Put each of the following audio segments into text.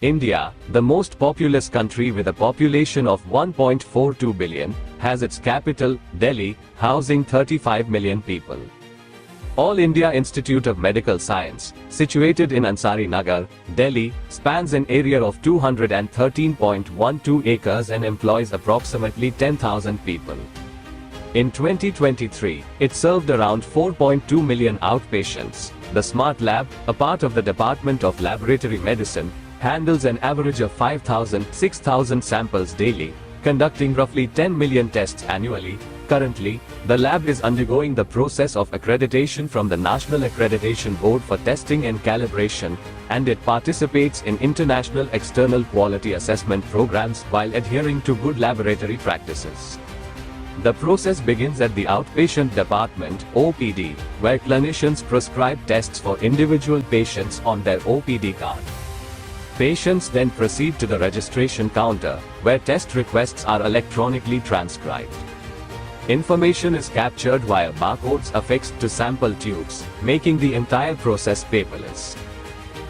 India, the most populous country with a population of 1.42 billion, has its capital, Delhi, housing 35 million people. All India Institute of Medical Science, situated in Ansari Nagar, Delhi, spans an area of 213.12 acres and employs approximately 10,000 people. In 2023, it served around 4.2 million outpatients. The Smart Lab, a part of the Department of Laboratory Medicine, handles an average of 5,000-6,000 samples daily, conducting roughly 10 million tests annually. Currently, the lab is undergoing the process of accreditation from the National Accreditation Board for Testing and Calibration, and it participates in international external quality assessment programs while adhering to good laboratory practices. The process begins at the outpatient department, OPD, where clinicians prescribe tests for individual patients on their OPD card. Patients then proceed to the registration counter, where test requests are electronically transcribed. Information is captured via barcodes affixed to sample tubes, making the entire process paperless.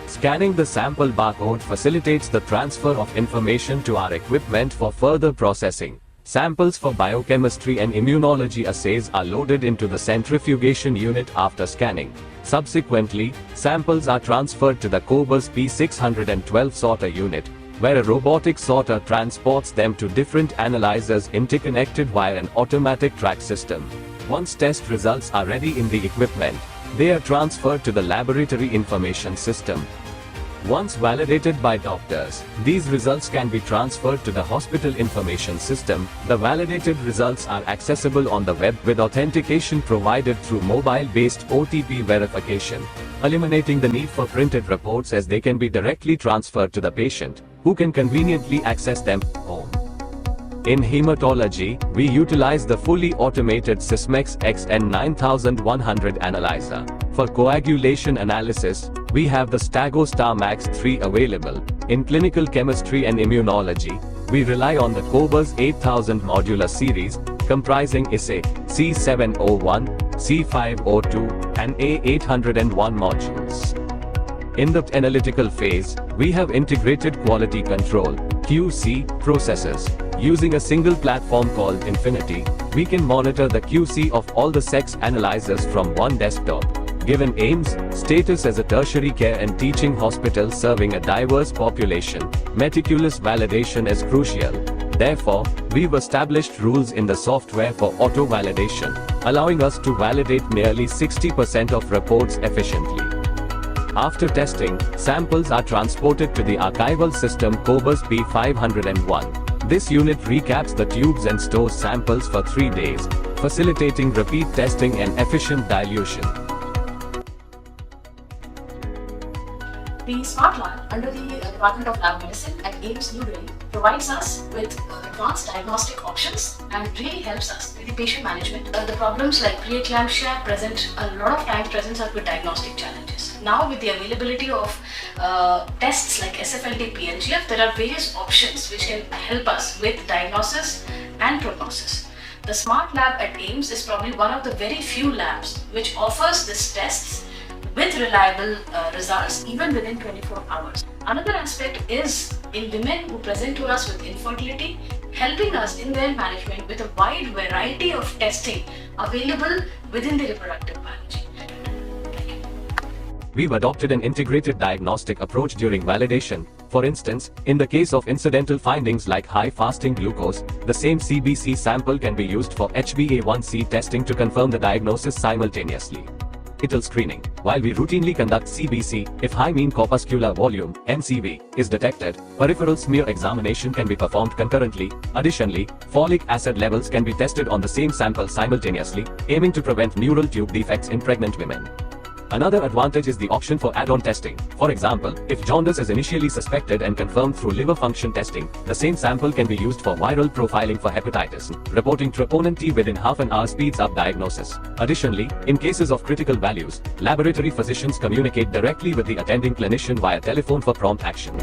Scanning the sample barcode facilitates the transfer of information to our equipment for further processing. Samples for biochemistry and immunology assays are loaded into the centrifugation unit after scanning. Subsequently, samples are transferred to the Cobas P612 sorter unit, where a robotic sorter transports them to different analyzers interconnected via an automatic track system. Once test results are ready in the equipment, they are transferred to the laboratory information system. Once validated by doctors, these results can be transferred to the hospital information system. The validated results are accessible on the web with authentication provided through mobile-based OTP verification, eliminating the need for printed reports as they can be directly transferred to the patient, who can conveniently access them at home. In hematology, we utilize the fully automated Sysmex XN9100 analyzer. For coagulation analysis, we have the Stagostar Max 3 available. In clinical chemistry and immunology, we rely on the Cobas 8000 modular series, comprising ISA, C701, C502, and A801 modules. In the analytical phase, we have integrated quality control, QC, processes. Using a single platform called Infinity, we can monitor the QC of all the sex analyzers from one desktop. Given AIIMS status as a tertiary care and teaching hospital serving a diverse population, meticulous validation is crucial. Therefore, we've established rules in the software for auto-validation, allowing us to validate nearly 60% of reports efficiently. After testing, samples are transported to the archival system Cobas P501. This unit recaps the tubes and stores samples for 3 days, facilitating repeat testing and efficient dilution. The Smart Lab under the Department of Lab Medicine at AIIMS New Delhi provides us with advanced diagnostic options and really helps us with the patient management. The problems like preeclampsia present a lot of times presents us with diagnostic challenges. Now with the availability of tests like SFLT PLGF, there are various options which can help us with diagnosis and prognosis. The Smart Lab at AIIMS is probably one of the very few labs which offers these tests with reliable results even within 24 hours. Another aspect is in women who present to us with infertility, helping us in their management with a wide variety of testing available within the reproductive biology. We've adopted an integrated diagnostic approach during validation. For instance, in the case of incidental findings like high fasting glucose, the same CBC sample can be used for HbA1c testing to confirm the diagnosis simultaneously. Fetal screening. While we routinely conduct CBC, if high mean corpuscular volume (MCV) is detected, peripheral smear examination can be performed concurrently. Additionally, folic acid levels can be tested on the same sample simultaneously, aiming to prevent neural tube defects in pregnant women. Another advantage is the option for add-on testing. For example, if jaundice is initially suspected and confirmed through liver function testing, the same sample can be used for viral profiling for hepatitis. Reporting troponin T within half an hour speeds up diagnosis. Additionally, in cases of critical values, laboratory physicians communicate directly with the attending clinician via telephone for prompt action.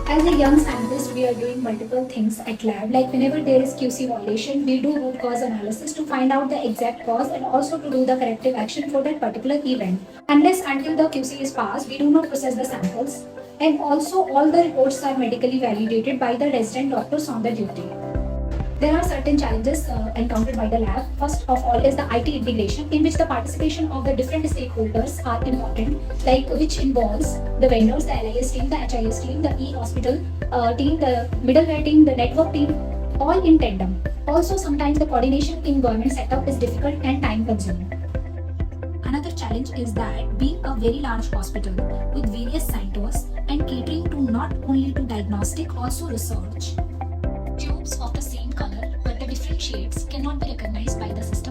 As a young scientist, we are doing multiple things at lab. Like whenever there is QC violation, we do root cause analysis to find out the exact cause and also to do the corrective action for that particular event. Unless until the QC is passed, we do not process the samples. And also all the reports are medically validated by the resident doctors on the duty. There are certain challenges encountered by the lab. First of all is the IT integration, in which the participation of the different stakeholders are important, like which involves the vendors, the LIS team, the HIS team, the e-hospital team, the middleware team, the network team, all in tandem. Also, sometimes the coordination in government setup is difficult and time consuming. Another challenge is that being a very large hospital with various centers and catering to not only to diagnostic, also research. Tubes of the same color but the different shades cannot be recognized by the system.